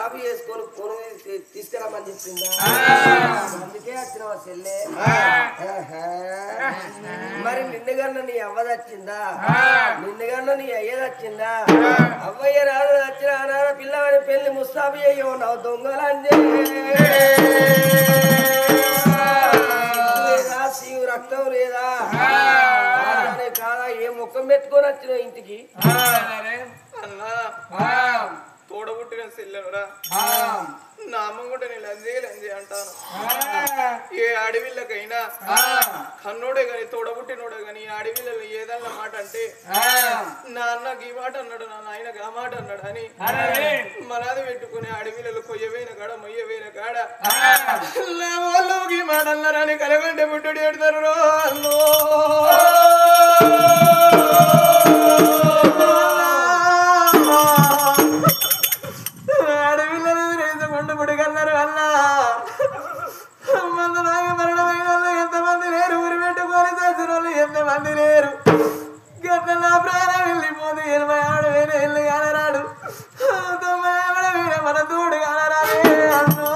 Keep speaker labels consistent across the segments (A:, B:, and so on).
A: Coffee చేసుకొని కొను తీసుకురామని చెప్పిందా అందుకే వచ్చిన చెల్లె మరి నిన్నగన్న నీ అవ్వ వచ్చిందా నిన్నగన్న నీ అయ్య వచ్చిందా అవ్వయ్య రాదు వచ్చిన అనాథ పిల్లవాడి పెళ్లి ముస్తాబి అయ్యో నా దొంగలంజే శివు రక్తం లేదా కాదా ఏ ముఖం పెట్టుకొని వచ్చిన ఇంటికి
B: తోడబుట్టిన సెల్లెవరా నామం కూడా నేను లంజే లంజే అంటాను ఏ అడవిళ్ళకైనా కన్నోడే గాని తోడబుట్టినోడే గాని అడవిళ్ళలో ఏదన్నా మాట అంటే నాన్న ఈ మాట అన్నాడు నా నాయనకి ఆ మాట అన్నాడు అని మనాది పెట్టుకుని అడవిలలో కొయ్యవేన కాడ మొయ్యవేన కాడ వాళ్ళు ఈ మాట అన్నారని కలగంటే పుట్టుడు ఎడతారు వాళ్ళు పుడిగన్నారు అన్న మందులాగా మరణమైన వాళ్ళు ఎంతమంది లేరు ఊరి పెట్టుకొని చేసిన వాళ్ళు ఎంతమంది లేరు గట్ల నా ప్రాణం వెళ్ళిపోతే 86,000 ఏళ్ళు కానరాడు 90,000 మన తోడు కానరాడే అన్నో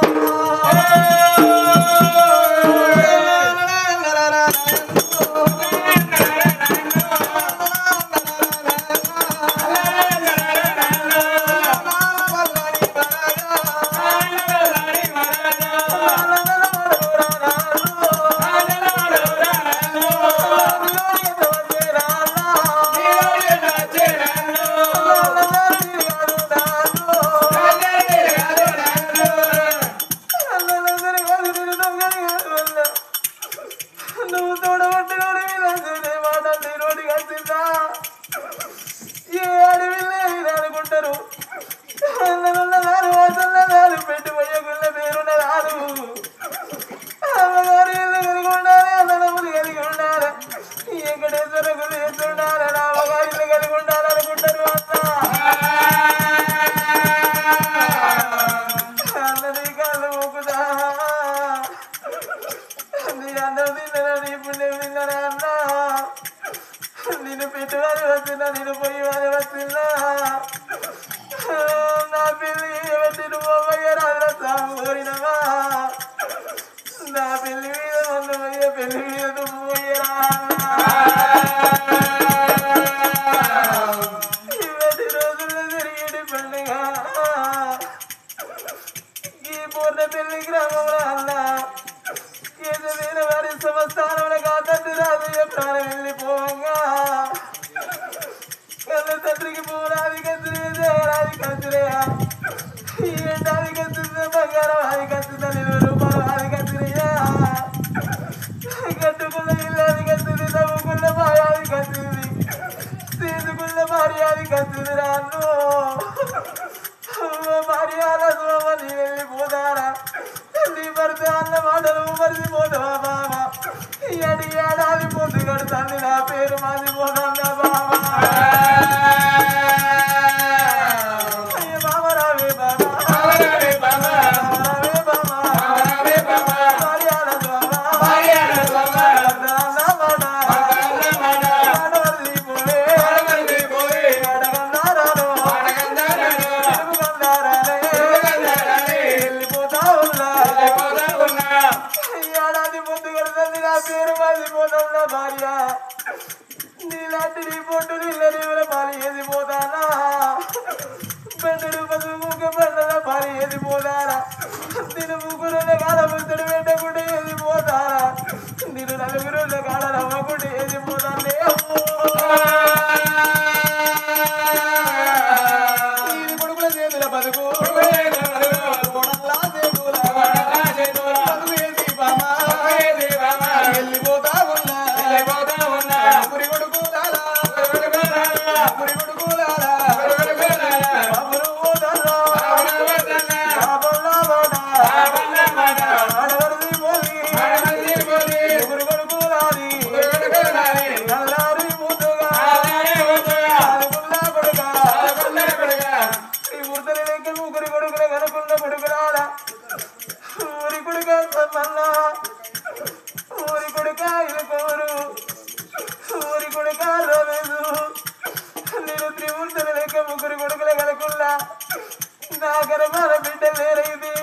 C: నా గర్భాల బిడ్డలు లేరైంది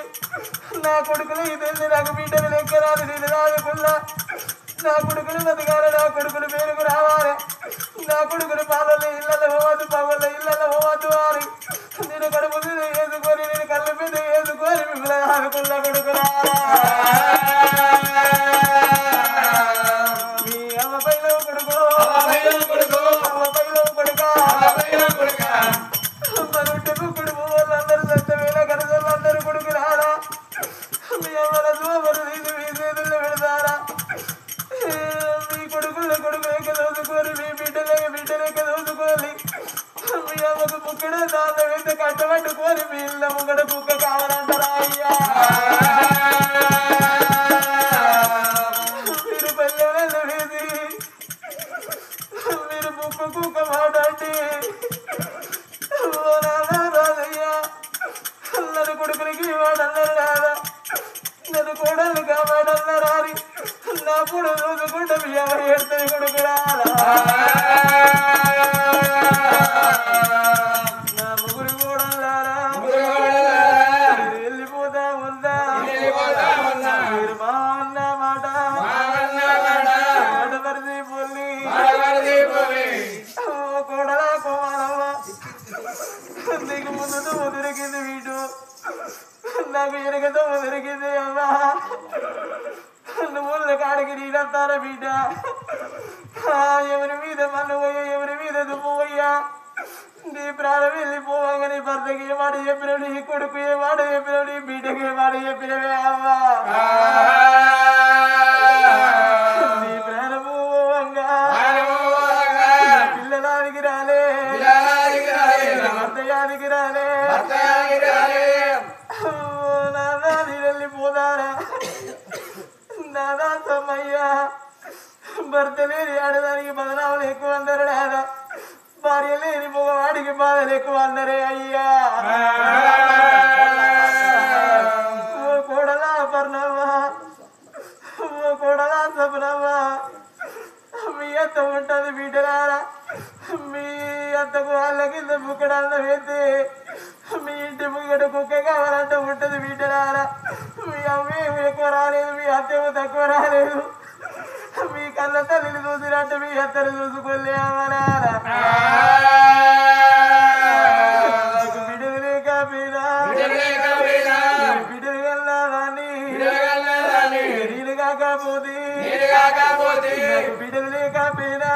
C: నా కొడుకులు ఇది నాకు బిడ్డలు లెక్కరాదు నేను రాదుకున్నా నా కొడుకులు బతకాలి నా కొడుకులు పేరుకు రావాలి నా కొడుకులు పాలలో ఇళ్ళలో పోవద్దు పగల ఇళ్ళలో పోవద్దు అని నేను కడుపు మీద వేసుకొని నేను కళ్ళ మీద వేసుకొని మిమ్మల్ని ఆదుకున్న కొడుకురా మీ అమ్మ పైన కొడుకు అమ్మ పైన కొడుక మరుటకు కొడుకు వాళ్ళందరూ సత్యమైన కరదోళ్ళందరూ కొడుకు రారా మీ అమ్మల దూమరు తీసి మీ చేతుల్లో పెడతారా మీ కొడుకుల కొడుకులేక దోచుకోరు మీ బిడ్డలేక దోచుకోవాలి మీ అమ్మకు ముక్కడు దాన్ని మీద కట్టబట్టుకోని మీ ఇళ్ళ ముగ్గడ కుక్క కావాలంటారా అయ్యా మీరు పల్లె వేసి మీరు ముక్క కుక్క మాట్లాడి రాదయ్యా నన్ను కొడుకులకి వాడన్నారు రాదా నన్ను కోడలు కావాడన్నా రాని నా కూడా రోజుకుంటే మీ అమ్మ ఏడుతుంది కొడుకు రాలా నా ముగ్గురు కూడా వెళ్ళిపోతా ఉందా మీరు మా అన్న మాట ఆడపరిది పొల్లి కోడలా కోమాలమ్మ నీకు ముందు దొరికింది వీటు నాకు ఎరగతో దొరికింది అమ్మా నువ్వుల కాడికి నీళ్ళంతారా బిడ్డ ఎవరి మీద మన్ను పోయా ఎవరి మీద దుమ్ము పోయా నీ ప్రాణం వెళ్ళిపోవాగా నీ భర్తకి ఏ మాట చెప్పినావు నీ కొడుకు ఏ మాట చెప్పినావు నీ బిడ్డకి ఏ మాట చెప్పినవే అమ్మా నీ ప్రాణము పోవంగా పిల్లలానికి రాలే భర్తయానికి రాలే నానా నీ వెళ్ళిపోదారా నానా సమ్మయ్యా భర్త లేని ఆడదానికి బదనాములు ఎక్కువ అందరు నాదా భార్య లేని మగవాడికి బాధలు ఎక్కువ అన్నరే అయ్యా ఓ కోడలా పర్ణవ్వా ఓ కోడలా సపనవ్వా మీ అత్త ఉంటుంది బిడ్డలారా మీ అత్తకు వాళ్ళ కింద బుక్కడాన్న వేస్తే మీ ఇంటి ముగ్గట కుక్క కావాలంటే ఉంటుంది బిడ్డలారా మీ అమ్మేమో ఎక్కువ రాలేదు మీ అత్తేమో తక్కువ రాలేదు మీ కళ్ళ తల్లిని చూసినట్టు మీ అత్తను చూసుకోలేమరా బిడ్డలు లేక బిడ్డలు వెళ్ళాలని నీళ్ళు కాకపోతే బిడ్డలు లేకపోయినా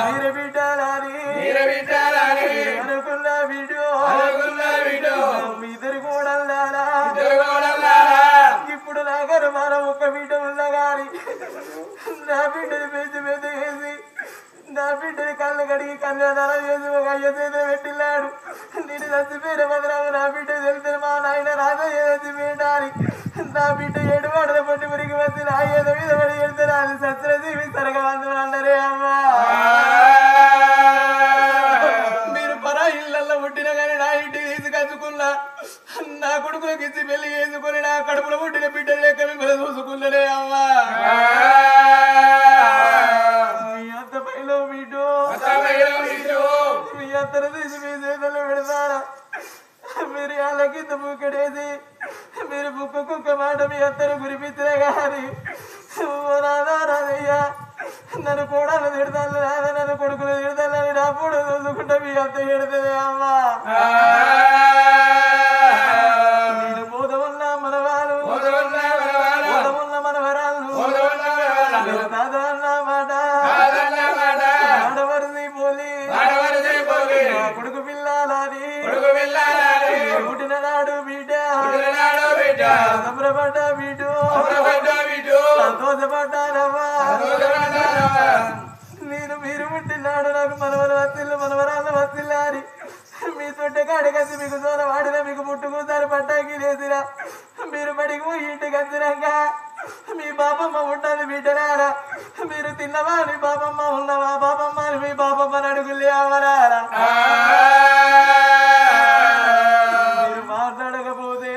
C: మీరు బిడ్డాలని అనుకున్న వీడియో మీ ఇద్దరు కూడా ఇప్పుడు నా గారు మనం ఒక్క బిడ్డ ఉన్నా గాని నా బిడ్డని పెంచి పెద్ద వేసి నా బిడ్డని కళ్ళు కడిగి కన్యాదానం చేసి ఒక అయ్య చేత పెట్టిల్లాడు నేను చచ్చిపోయిన బదరాము నా బిడ్డ తెలిసిన మా నాయన రాజయ్య చచ్చిపోయినాని నా బిడ్డ ఏడు వాడల పట్టి మురికి వచ్చి నా ఏదో మీద పడి వెళ్తే అది సత్ర జీవి సరగవంతులు అన్నరే అమ్మా మీరు పరా ఇళ్ళల్లో పుట్టిన కానీ నా ఇంటికి తీసుకొచ్చుకున్నా నా కొడుకులకు ఇచ్చి పెళ్లి చేసుకుని నా కడుపులో పుట్టిన బిడ్డలు లెక్క మిమ్మల్ని చూసుకున్నదే అమ్మా మీ అత్త పైలో వీటు మీ అత్తను తీసి మీ చేతుల్లో పెడతారా మీరు వాళ్ళ కింద బుక్కడేసి మీరు బుక్క కుక్క మాట మీ అత్తను గురిపించిన కానీ రాదయ్యా నన్ను కూడా తిడతాను రాదా నన్ను కొడుకులు తిడతానని నా కూడా చూసుకుంటా మీ అత్త ఎడుతుంది అమ్మా నేను మూదమున్న మనవాళ్ళు మూదమున్న మనవరాళ్ళు దాదా అన్న మాట ఆడవరిది పోలి కొడుకు పిల్లాలని పుట్టిన నాడు బిడ్డ సంబరపడ్డ బిడ్డు సంతోషపడ్డారమ్మా మీరు పుట్టినాడు నాకు మనవలు వత్తిల్లు మనవరాళ్ళు వత్తిల్లారి మీ తొట్టె కాడికసి మీకు దూరం వాడిన మీకు ముట్టుకుంటారు పట్టాకి లేదురా మీరు బడికి పోయి ఇంటికి వచ్చినాక మీ బాబమ్మ ఉంటుంది బిడ్డరారా మీరు తిన్నవా మీ బాబమ్మ ఉన్నవా బాబమ్మ మీ బాబమ్మని అడుగులే అవరారా మీరు మాట్లాడకపోతే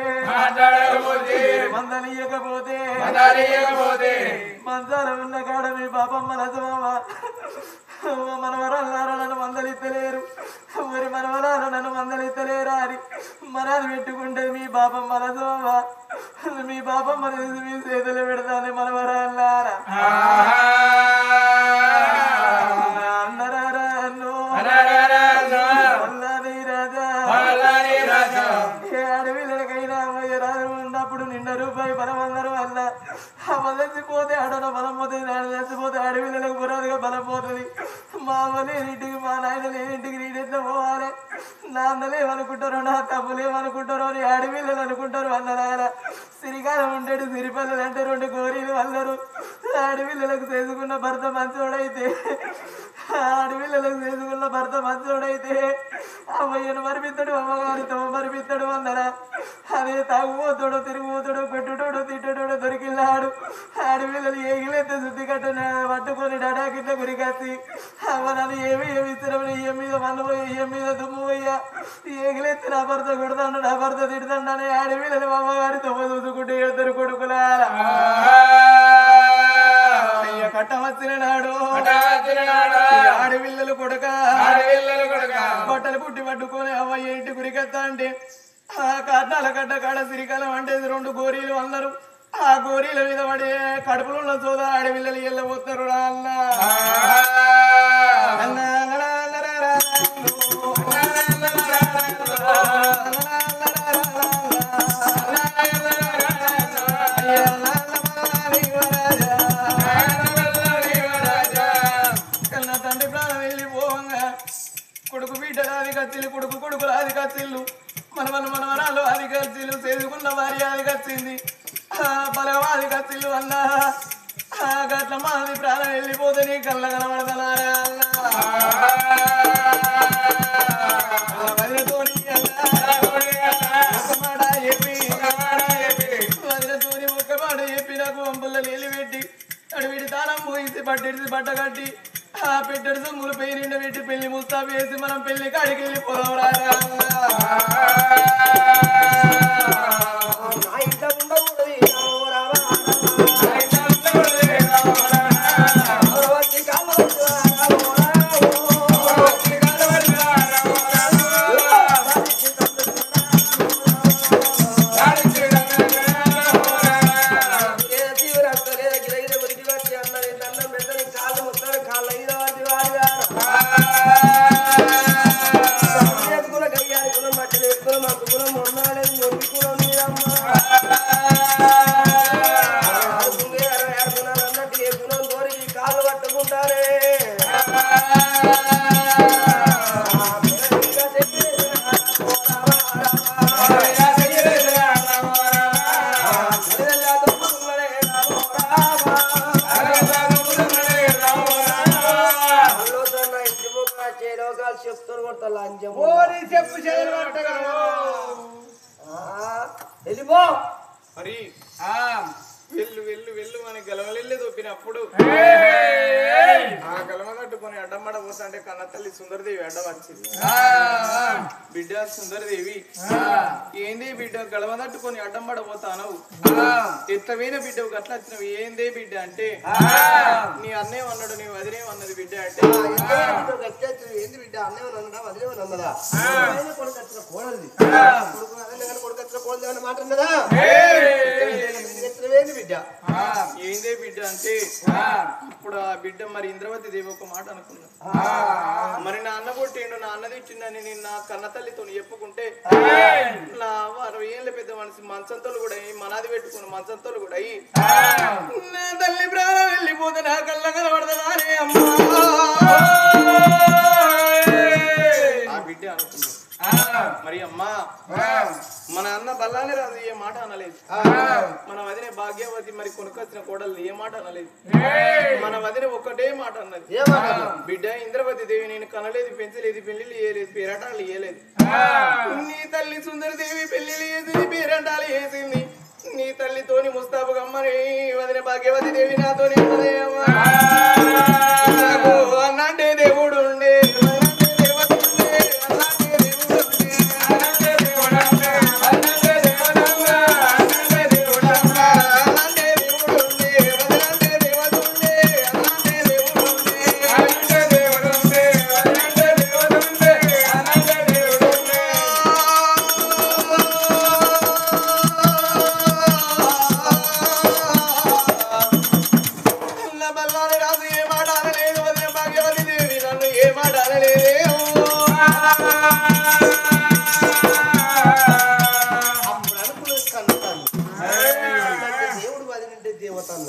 C: మందలియకపోతే మంచాల ఉన్న కాడ మీ బాబమ్మ నచ్చమమ్మ మనవరాలారా నన్ను మందలిత్తలేరు, మరి మనవరాలు నన్ను మందలిత్తలేరా అని మనాది పెట్టుకుంటే మీ పాపం మనసోమా, మీ పాపం మనసు మీ చేతులు పెడతాను మనవరాలారా అన్నరారా అడవిలకైనా అమ్మయ్య రాజు ఉన్నప్పుడు నిన్న రూపాయి బలమందరం వల్ల వలసిపోతే అడన బలం పోతుంది, నాడు చచ్చిపోతే అడవిలకు పురాదిగా బలం పోతుంది. మా అమ్మ లేనింటికి మా నాయన లేనింటికి నేనెట్లా పోవాలి, నా అన్నలేమనుకుంటారో నా తమ్ములేమనుకుంటారో అని అడవిళ్ళు అనుకుంటారు అన్నరాయన. సిరికాలం ఉంటాడు, సిరిపల్లెలు అంటే 2 గోరీలు అల్లరు. అడవిళ్ళకు చేసుకున్న భర్త మంచోడైతే, అడవిళ్ళకు చేసుకున్న భర్త మంచోడైతే అమ్మయ్యను మరిపిస్తాడు, అమ్మగారితో మరిపిస్తాడు అన్నరా. అదే తాగుపోతాడో తిరిగిపోతాడో పెట్టుటోడో తిట్టడోడో దొరికిల్లాడు. అడవిళ్ళని ఏగిలెత్తే శుద్ధి కట్ట పట్టుకొని డడాకిట్ల గురికచ్చి అమ్మ నన్ను ఏమి ఇస్తున్నామని ఇయ్యం మీద మన్ను పోయి ఇయ్యం మీద దుమ్ము పోయ్యా ఏగిలెత్తి నా భర్త కొడతాడు, నా భర్త తిడతాడు అని అడవిళ్ళని అమ్మగారితో చూసుకుంటూ ఎడతారు కొడుకులారా. అయ్య కట్టవచ్చిన నాడు ఆడపిల్లలు కొడక బట్టలు పుట్టి పట్టుకొని అవ్వయ్య ఇంటి గురికెత్తా అంటే ఆ కట్నాల కట్ట కాడ సిరికాలం అంటే 2 గోరీలు అన్నారు. ఆ గోరీల మీద పడే కడుపులో ఉన్న చోద ఆడపిల్లలు వెళ్ళబోతారు అన్న తండ్రి ప్రాణం వెళ్ళిపోవంగా కొడుకు బిడ్డలు అది కచ్చిళ్ళు, కొడుకులు అది కచ్చిళ్ళు, మనవరాలు అది కచ్చిళ్ళు, చేసుకున్న భార్య అది కచ్చింది, బలవాది కచ్చిళ్ళు అన్న గట్ల మాది ప్రాణం వెళ్ళిపోతే నీ కళ్ళ కనబడతనారా అన్న వదిలతోని ఒక మాట చెప్పి వదిలతోని ఒక్క మాట చెప్పి నాకు వంపుల్ల నీళ్ళు పెట్టి అడివిడి తాళం పోయిసి పట్టెడిసి బట్ట కట్టి ఆ పెట్టెడు సొమ్ములు పెయి నిండా పెట్టి పెళ్లి ముస్తాబు వేసి మనం పెళ్లి కాడికి వెళ్ళిపోదాం రారా
B: మరి వెళ్ళు వెళ్ళు వెళ్ళు అని గలవలెల్లి దొప్పినప్పుడు ఆ గలమ కట్టుకొని అడ్డమ్మడ పోతా అంటే కన్న తల్లి సుందరదేవి అడ్డం వచ్చింది. బిడ్డ సుందరదేవి ఏంది బిడ్డ గలమ తట్టుకొని అడ్డమ్మడ పోతాను, ఎత్తవైన బిడ్డవు గట్ల వచ్చినవి ఏందే బిడ్డ అంటే నీ అన్నేమన్నాడు నీ వదిలేమన్నది బిడ్డ అంటే
A: ఏంది బిడ్డ అన్నేమన్నా వదిలేమన్నదా కొడుకొచ్చిన కోడది కొడుకొచ్చిన కోడది అన్న మాట ఉన్నదా బిడ్డ
B: ఏందే బిడ్డ అంటే ఇప్పుడు ఆ బిడ్డ మరి ఇంద్రవతి దేవి ఒక మాట అనుకున్నా, మరి నా అన్న కొట్టిండు నా అన్నది ఇచ్చిండని నేను నా కన్న తల్లితో చెప్పుకుంటే నా 60 ఏళ్ళ పెద్ద మనిషి మంచంతోలు కూడా అయ్యి మనాది పెట్టుకున్న మంచంతోలు కూడా అయ్యి నా తల్లి ప్రాణం వెళ్ళిపోతే నా కళ్ళ కనబడతానే అమ్మా ఆ బిడ్డ అనుకున్నా. మరి అమ్మా మన అన్న బల్లానే రాదు ఏ మాట అనలేదు, మన వదిన భాగ్యవతి మరి కొనుకొచ్చిన కోడలు ఏ మాట అనలేదు, మన వదిన ఒక్కటే మాట అన్నది బిడ్డ ఇంద్రవతి దేవి నేను కనలేదు పెంచలేదు పెళ్లిళ్ళు చేయలేదు పేరటాలు చేయలేదు, నీ తల్లి సుందరదేవి పెళ్లిళ్ళు చేసింది పేరంటాలు చేసింది, నీ తల్లితోని ముస్తాబు గమ్మని వదిన భాగ్యవతి దేవి నాతోని అన్నంటే దేవుడు ఉండే
C: దేవుడు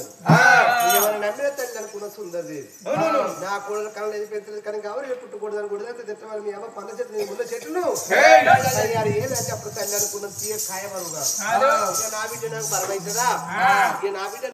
C: ఉన్నది ఎవరు నమ్మిన తల్లి అనుకున్న సుందరి నా కూడా కళ్ళు ఏది పెంచలేదు కానీ ఎవరు పుట్టకూడదు అనుకూడదు తిట్టవాలి మీ అమ్మ పండ్ల చెట్లు ముందు చెట్లు ఏదంటే అప్పుడు తల్లి అనుకున్నది తీయ ఖాయమరుగా నా బిడ్డ నాకు బలమవుతుందా నా బిడ్డ